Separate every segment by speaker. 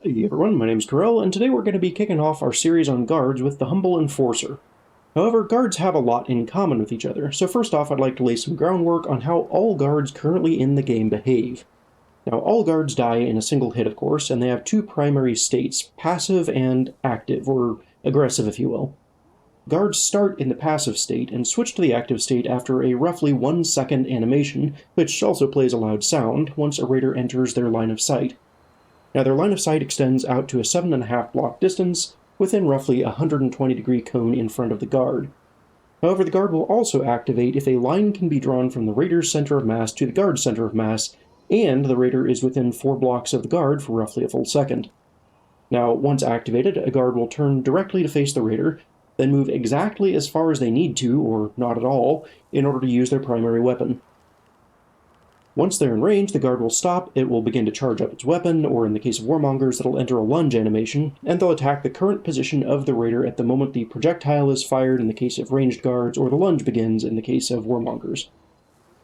Speaker 1: Hey everyone, my name is Karel, and today we're going to be kicking off our series on guards with the Humble Enforcer. However, guards have a lot in common with each other, so first off I'd like to lay some groundwork on how all guards currently in the game behave. Now, all guards die in a single hit, of course, and they have two primary states, passive and active, or aggressive if you will. Guards start in the passive state and switch to the active state after a roughly 1 second animation, which also plays a loud sound once a raider enters their line of sight. Now, their line of sight extends out to a 7.5 block distance within roughly a 120-degree cone in front of the guard. However, the guard will also activate if a line can be drawn from the raider's center of mass to the guard's center of mass, and the raider is within 4 blocks of the guard for roughly a full second. Now, once activated, a guard will turn directly to face the raider, then move exactly as far as they need to, or not at all, in order to use their primary weapon. Once they're in range, the guard will stop, it will begin to charge up its weapon, or in the case of Warmongers, it'll enter a lunge animation, and they'll attack the current position of the raider at the moment the projectile is fired in the case of ranged guards, or the lunge begins in the case of Warmongers.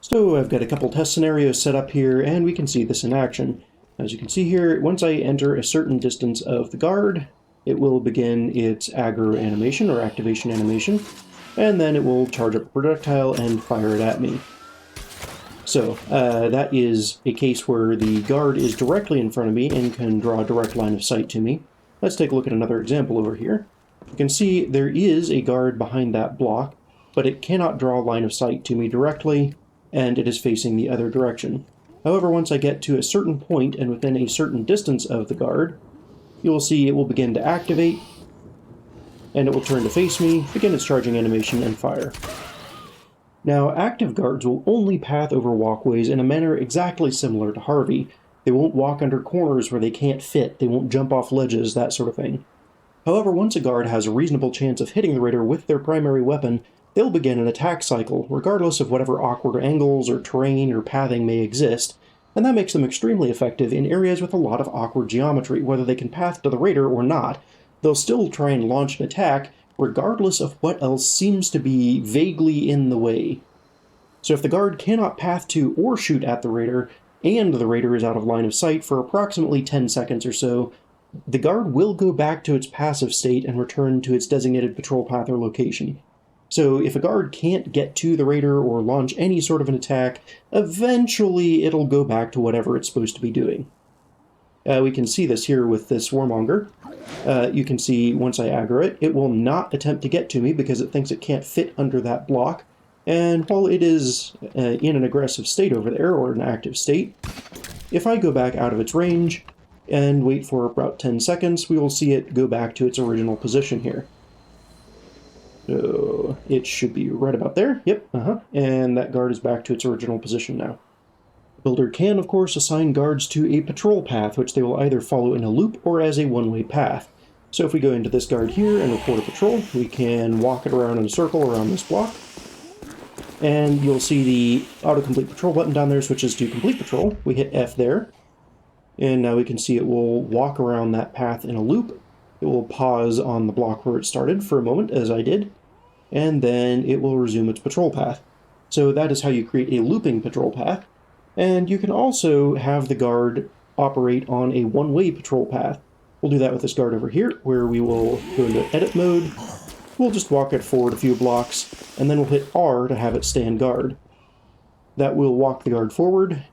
Speaker 1: So I've got a couple test scenarios set up here, and we can see this in action. As you can see here, once I enter a certain distance of the guard, it will begin its aggro animation, or activation animation, and then it will charge up a projectile and fire it at me. So, that is a case where the guard is directly in front of me and can draw a direct line of sight to me. Let's take a look at another example over here. You can see there is a guard behind that block, but it cannot draw a line of sight to me directly, and it is facing the other direction. However, once I get to a certain point and within a certain distance of the guard, you will see it will begin to activate, and it will turn to face me, begin its charging animation, and fire. Now, active guards will only path over walkways in a manner exactly similar to Harvey. They won't walk under corners where they can't fit, they won't jump off ledges, that sort of thing. However, once a guard has a reasonable chance of hitting the raider with their primary weapon, they'll begin an attack cycle, regardless of whatever awkward angles or terrain or pathing may exist, and that makes them extremely effective in areas with a lot of awkward geometry, whether they can path to the raider or not. They'll still try and launch an attack, regardless of what else seems to be vaguely in the way. So if the guard cannot path to or shoot at the raider, and the raider is out of line of sight for approximately 10 seconds or so, the guard will go back to its passive state and return to its designated patrol path or location. So if a guard can't get to the raider or launch any sort of an attack, eventually it'll go back to whatever it's supposed to be doing. We can see this here with this Warmonger. You can see once I aggro it, it will not attempt to get to me because it thinks it can't fit under that block. And while it is in an aggressive state over there, or an active state, if I go back out of its range and wait for about 10 seconds, we will see it go back to its original position here. So it should be right about there. Yep, and that guard is back to its original position now. Builder can, of course, assign guards to a patrol path, which they will either follow in a loop or as a one-way path. So if we go into this guard here and report a patrol, we can walk it around in a circle around this block. And you'll see the autocomplete patrol button down there switches to complete patrol. We hit F there. And now we can see it will walk around that path in a loop. It will pause on the block where it started for a moment, as I did. And then it will resume its patrol path. So that is how you create a looping patrol path. And you can also have the guard operate on a one-way patrol path. We'll do that with this guard over here, where we will go into edit mode. We'll just walk it forward a few blocks, and then we'll hit R to have it stand guard. That will walk the guard forward,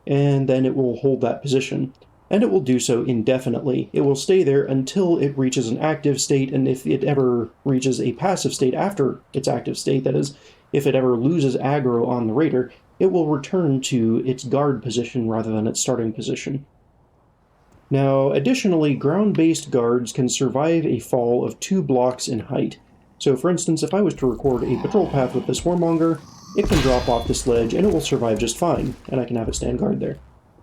Speaker 1: and then it will hold that position. And it will do so indefinitely. It will stay there until it reaches an active state, and if it ever reaches a passive state after its active state, that is, if it ever loses aggro on the raider, it will return to its guard position rather than its starting position. Now, additionally, ground-based guards can survive a fall of 2 blocks in height. So, for instance, if I was to record a patrol path with this Warmonger, it can drop off this ledge and it will survive just fine, and I can have it stand guard there.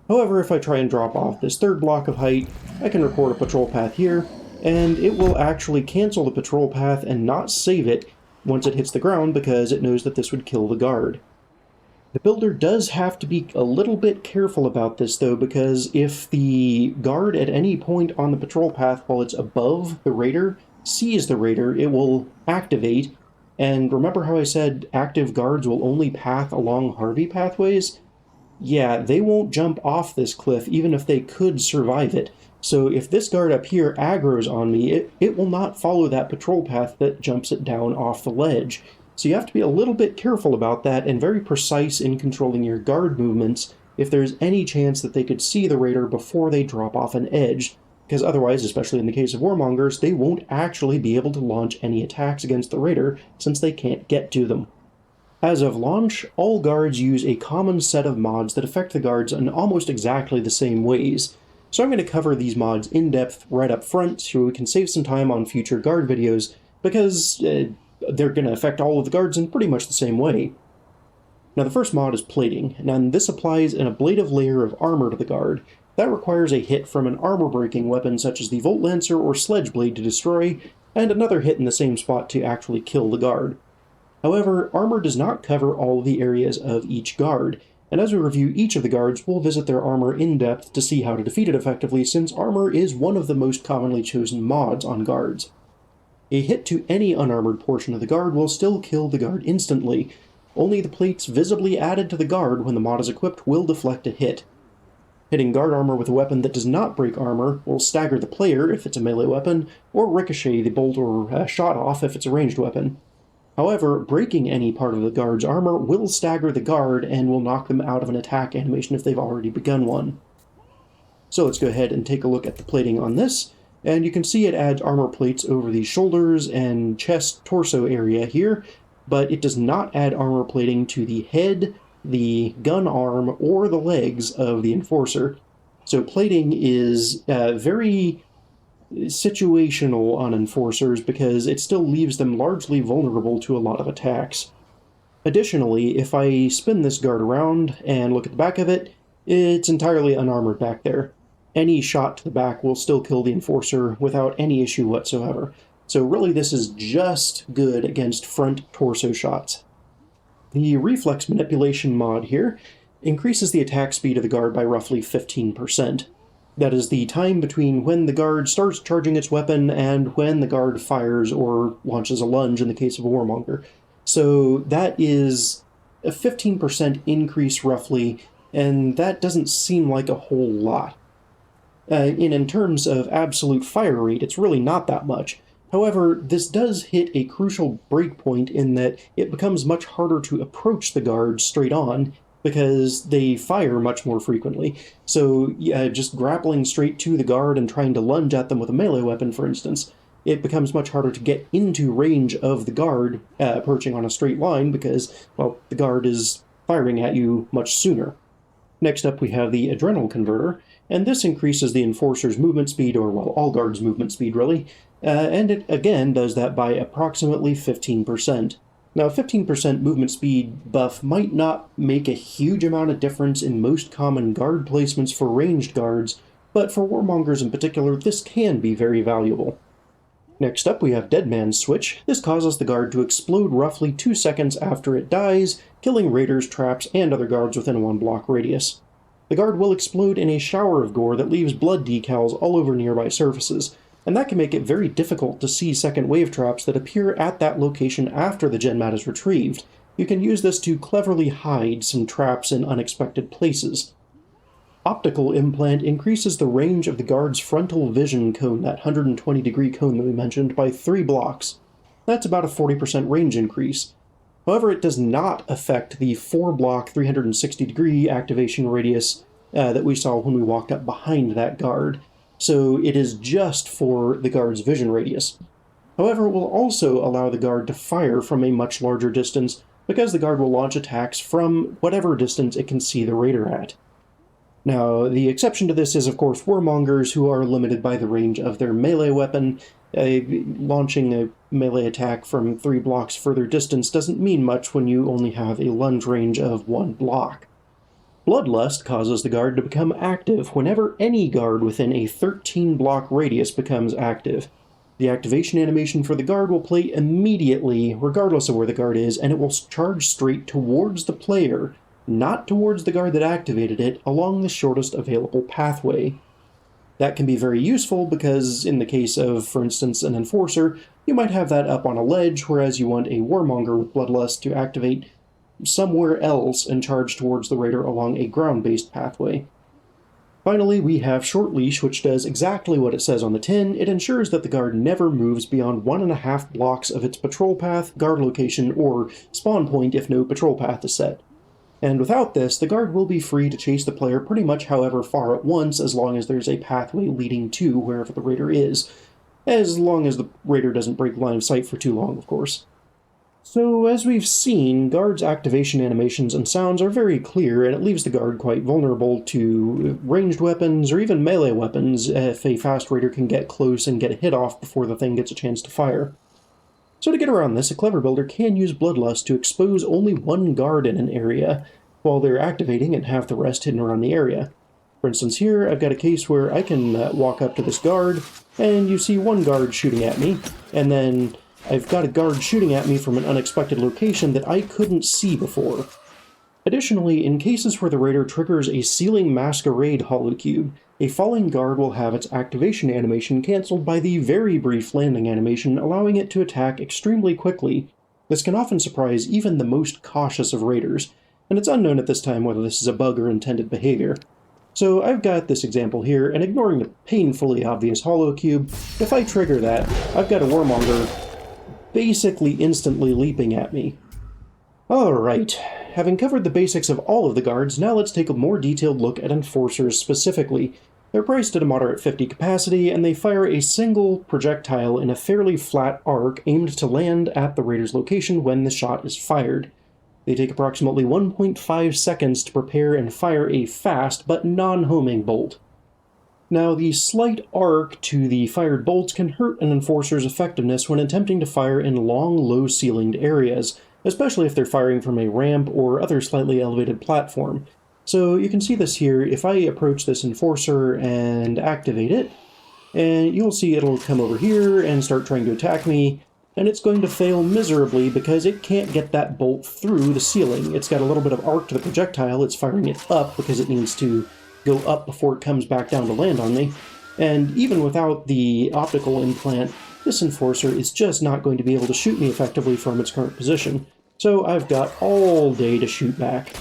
Speaker 1: However, if I try and drop off this 3rd block of height, I can record a patrol path here, and it will actually cancel the patrol path and not save it once it hits the ground because it knows that this would kill the guard. The builder does have to be a little bit careful about this, though, because if the guard at any point on the patrol path while it's above the raider sees the raider, it will activate. And remember how I said active guards will only path along Harvey pathways? Yeah, they won't jump off this cliff even if they could survive it, So if this guard up here aggroes on me, it will not follow that patrol path that jumps it down off the ledge. So you have to be a little bit careful about that and very precise in controlling your guard movements if there's any chance that they could see the raider before they drop off an edge, because otherwise, especially in the case of warmongers, they won't actually be able to launch any attacks against the raider since they can't get to them. As of launch, all guards use a common set of mods that affect the guards in almost exactly the same ways. So I'm going to cover these mods in depth right up front so we can save some time on future guard videos, because they're going to affect all of the guards in pretty much the same way. Now the first mod is plating, and this applies an ablative layer of armor to the guard. That requires a hit from an armor-breaking weapon such as the Volt Lancer or Sledge Blade to destroy, and another hit in the same spot to actually kill the guard. However, armor does not cover all of the areas of each guard, and as we review each of the guards, we'll visit their armor in depth to see how to defeat it effectively, since armor is one of the most commonly chosen mods on guards. A hit to any unarmored portion of the guard will still kill the guard instantly. Only the plates visibly added to the guard when the mod is equipped will deflect a hit. Hitting guard armor with a weapon that does not break armor will stagger the player if it's a melee weapon, or ricochet the bolt or shot off if it's a ranged weapon. However, breaking any part of the guard's armor will stagger the guard and will knock them out of an attack animation if they've already begun one. So let's go ahead and take a look at the plating on this, and you can see it adds armor plates over the shoulders and chest torso area here, but it does not add armor plating to the head, the gun arm, or the legs of the Enforcer. So plating is very situational on Enforcers because it still leaves them largely vulnerable to a lot of attacks. Additionally, if I spin this guard around and look at the back of it, it's entirely unarmored back there. Any shot to the back will still kill the Enforcer without any issue whatsoever. So really this is just good against front torso shots. The Reflex Manipulation mod here increases the attack speed of the guard by roughly 15%. That is the time between when the guard starts charging its weapon and when the guard fires or launches a lunge in the case of a Warmonger. So that is a 15% increase roughly, and that doesn't seem like a whole lot. In terms of absolute fire rate, it's really not that much. However, this does hit a crucial breakpoint in that it becomes much harder to approach the guard straight on because they fire much more frequently. So just grappling straight to the guard and trying to lunge at them with a melee weapon, for instance, it becomes much harder to get into range of the guard approaching on a straight line because, well, the guard is firing at you much sooner. Next up we have the Adrenal Converter, and this increases the Enforcer's movement speed, or, well, all guards' movement speed, really, and it again does that by approximately 15%. Now, 15% movement speed buff might not make a huge amount of difference in most common guard placements for ranged guards, but for Warmongers in particular, this can be very valuable. Next up we have Dead Man's Switch. This causes the guard to explode roughly 2 seconds after it dies, killing raiders, traps, and other guards within a 1 block radius. The guard will explode in a shower of gore that leaves blood decals all over nearby surfaces, and that can make it very difficult to see second wave traps that appear at that location after the gen mat is retrieved. You can use this to cleverly hide some traps in unexpected places. Optical Implant increases the range of the guard's frontal vision cone, that 120-degree cone that we mentioned, by 3 blocks. That's about a 40% range increase. However, it does not affect the 4-block 360-degree activation radius that we saw when we walked up behind that guard. So it is just for the guard's vision radius. However, it will also allow the guard to fire from a much larger distance because the guard will launch attacks from whatever distance it can see the raider at. Now, the exception to this is, of course, Warmongers, who are limited by the range of their melee weapon. Launching a melee attack from 3 blocks further distance doesn't mean much when you only have a lunge range of 1 block. Bloodlust causes the guard to become active whenever any guard within a 13-block radius becomes active. The activation animation for the guard will play immediately, regardless of where the guard is, and it will charge straight towards the player, not towards the guard that activated it, along the shortest available pathway. That can be very useful because, in the case of, for instance, an Enforcer, you might have that up on a ledge, whereas you want a Warmonger with Bloodlust to activate somewhere else and charge towards the raider along a ground-based pathway. Finally, we have Short Leash, which does exactly what it says on the tin. It ensures that the guard never moves beyond 1.5 blocks of its patrol path, guard location, or spawn point if no patrol path is set. And without this, the guard will be free to chase the player pretty much however far at once, as long as there's a pathway leading to wherever the raider is. As long as the raider doesn't break line of sight for too long, of course. So, as we've seen, guards' activation animations and sounds are very clear, and it leaves the guard quite vulnerable to ranged weapons or even melee weapons if a fast raider can get close and get a hit off before the thing gets a chance to fire. So to get around this, a clever builder can use Bloodlust to expose only one guard in an area while they're activating and have the rest hidden around the area. For instance, here I've got a case where I can walk up to this guard, and you see one guard shooting at me, and then I've got a guard shooting at me from an unexpected location that I couldn't see before. Additionally, in cases where the raider triggers a Sealing Masquerade holocube, a falling guard will have its activation animation cancelled by the very brief landing animation, allowing it to attack extremely quickly. This can often surprise even the most cautious of raiders, and it's unknown at this time whether this is a bug or intended behavior. So I've got this example here, and ignoring the painfully obvious holocube, if I trigger that, I've got a Warmonger basically instantly leaping at me. Alright, having covered the basics of all of the guards, now let's take a more detailed look at Enforcers specifically. They're priced at a moderate 50 capacity, and they fire a single projectile in a fairly flat arc aimed to land at the raider's location when the shot is fired. They take approximately 1.5 seconds to prepare and fire a fast but non-homing bolt. Now, the slight arc to the fired bolts can hurt an Enforcer's effectiveness when attempting to fire in long, low-ceilinged areas, especially if they're firing from a ramp or other slightly elevated platform. So you can see this here. If I approach this Enforcer and activate it, and you'll see it'll come over here and start trying to attack me, and it's going to fail miserably because it can't get that bolt through the ceiling. It's got a little bit of arc to the projectile. It's firing it up because it needs to go up before it comes back down to land on me. And even without the optical implant, this Enforcer is just not going to be able to shoot me effectively from its current position. So I've got all day to shoot back.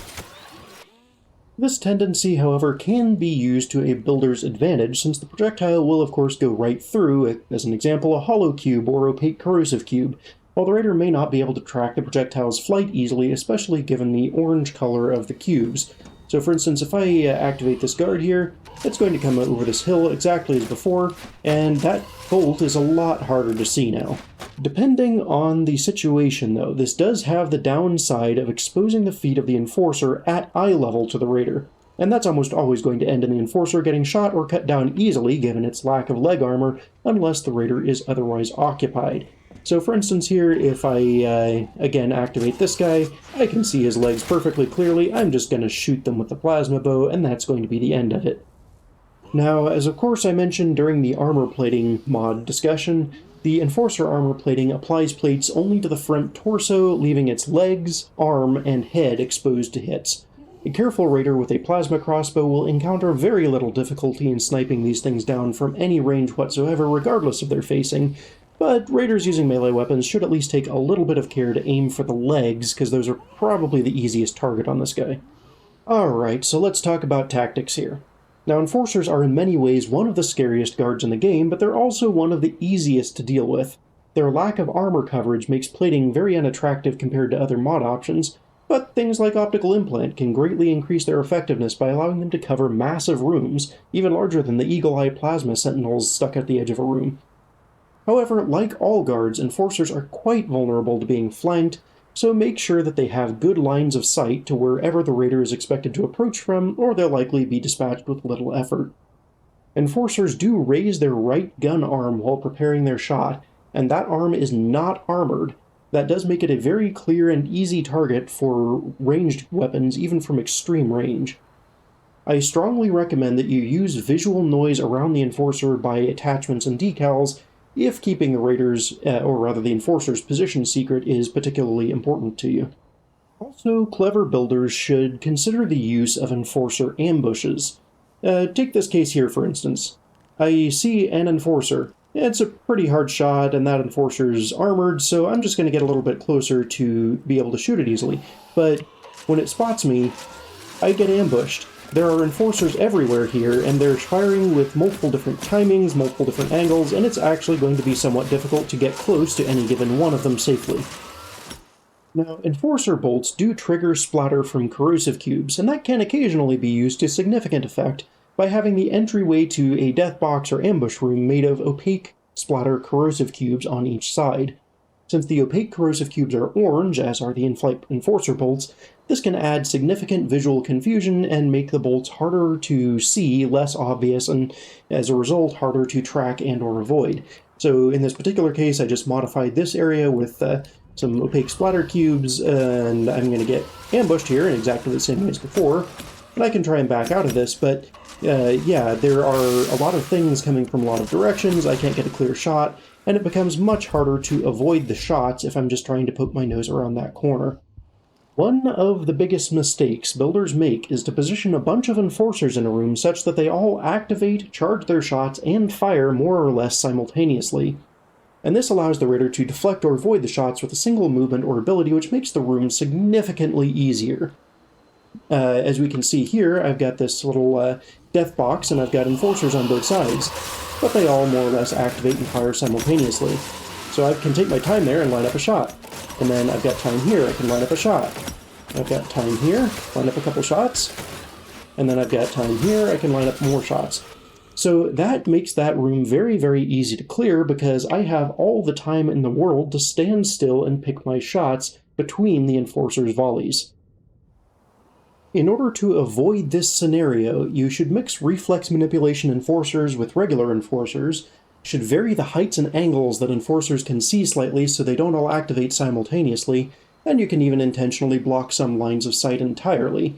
Speaker 1: This tendency, however, can be used to a builder's advantage, since the projectile will of course go right through, as an example, a hollow cube or opaque corrosive cube, while the raider may not be able to track the projectile's flight easily, especially given the orange color of the cubes. So for instance, if I activate this guard here, it's going to come over this hill exactly as before, and that bolt is a lot harder to see now. Depending on the situation though, this does have the downside of exposing the feet of the Enforcer at eye level to the raider, and that's almost always going to end in the Enforcer getting shot or cut down easily given its lack of leg armor, unless the raider is otherwise occupied. So for instance here, if I, again, activate this guy, I can see his legs perfectly clearly. I'm just going to shoot them with the plasma bow, and that's going to be the end of it. Now, as of course I mentioned during the armor plating mod discussion, the Enforcer armor plating applies plates only to the front torso, leaving its legs, arm, and head exposed to hits. A careful raider with a plasma crossbow will encounter very little difficulty in sniping these things down from any range whatsoever, regardless of their facing, but raiders using melee weapons should at least take a little bit of care to aim for the legs, because those are probably the easiest target on this guy. Alright, so let's talk about tactics here. Now, Enforcers are in many ways one of the scariest guards in the game, but they're also one of the easiest to deal with. Their lack of armor coverage makes plating very unattractive compared to other mod options, but things like Optical Implant can greatly increase their effectiveness by allowing them to cover massive rooms, even larger than the Eagle Eye Plasma Sentinels stuck at the edge of a room. However, like all guards, Enforcers are quite vulnerable to being flanked, so make sure that they have good lines of sight to wherever the raider is expected to approach from, or they'll likely be dispatched with little effort. Enforcers do raise their right gun arm while preparing their shot, and that arm is not armored. That does make it a very clear and easy target for ranged weapons, even from extreme range. I strongly recommend that you use visual noise around the Enforcer by attachments and decals, if keeping the raider's, or rather the Enforcer's position secret is particularly important to you. Also, clever builders should consider the use of Enforcer ambushes. Take this case here, for instance. I see an Enforcer. It's a pretty hard shot, and that Enforcer's armored, so I'm just going to get a little bit closer to be able to shoot it easily. But when it spots me, I get ambushed. There are enforcers everywhere here, and they're firing with multiple different timings, multiple different angles, and it's actually going to be somewhat difficult to get close to any given one of them safely. Now, enforcer bolts do trigger splatter from corrosive cubes, and that can occasionally be used to significant effect by having the entryway to a death box or ambush room made of opaque splatter corrosive cubes on each side. Since the opaque corrosive cubes are orange, as are the in-flight enforcer bolts, this can add significant visual confusion and make the bolts harder to see, less obvious, and as a result, harder to track and or avoid. So in this particular case, I just modified this area with some opaque splatter cubes, and I'm going to get ambushed here in exactly the same way as before, and I can try and back out of this, but yeah, there are a lot of things coming from a lot of directions, I can't get a clear shot, and it becomes much harder to avoid the shots if I'm just trying to poke my nose around that corner. One of the biggest mistakes builders make is to position a bunch of enforcers in a room such that they all activate, charge their shots, and fire more or less simultaneously. And this allows the raider to deflect or avoid the shots with a single movement or ability, which makes the room significantly easier. As we can see here, I've got this little death box, and I've got enforcers on both sides, but they all more or less activate and fire simultaneously. So I can take my time there and line up a shot. And then I've got time here, I can line up a shot. I've got time here, line up a couple shots. And then I've got time here, I can line up more shots. So that makes that room very, very easy to clear because I have all the time in the world to stand still and pick my shots between the enforcer's volleys. In order to avoid this scenario, you should mix reflex manipulation enforcers with regular enforcers, should vary the heights and angles that enforcers can see slightly so they don't all activate simultaneously, and you can even intentionally block some lines of sight entirely.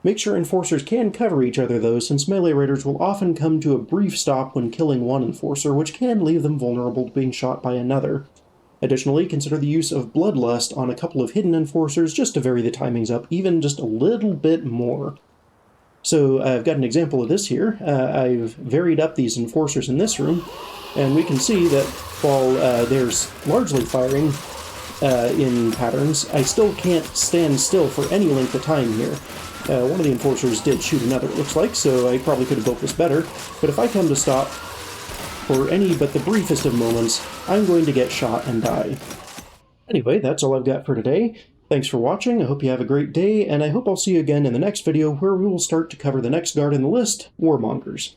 Speaker 1: Make sure enforcers can cover each other though, since melee raiders will often come to a brief stop when killing one enforcer, which can leave them vulnerable to being shot by another. Additionally, consider the use of Bloodlust on a couple of hidden enforcers just to vary the timings up even just a little bit more. So I've got an example of this here. I've varied up these enforcers in this room, and we can see that while there's largely firing in patterns, I still can't stand still for any length of time here. One of the enforcers did shoot another, it looks like, so I probably could have built this better, but if I come to stop for any but the briefest of moments, I'm going to get shot and die. Anyway, that's all I've got for today. Thanks for watching, I hope you have a great day, and I hope I'll see you again in the next video where we will start to cover the next guard in the list, Warmongers.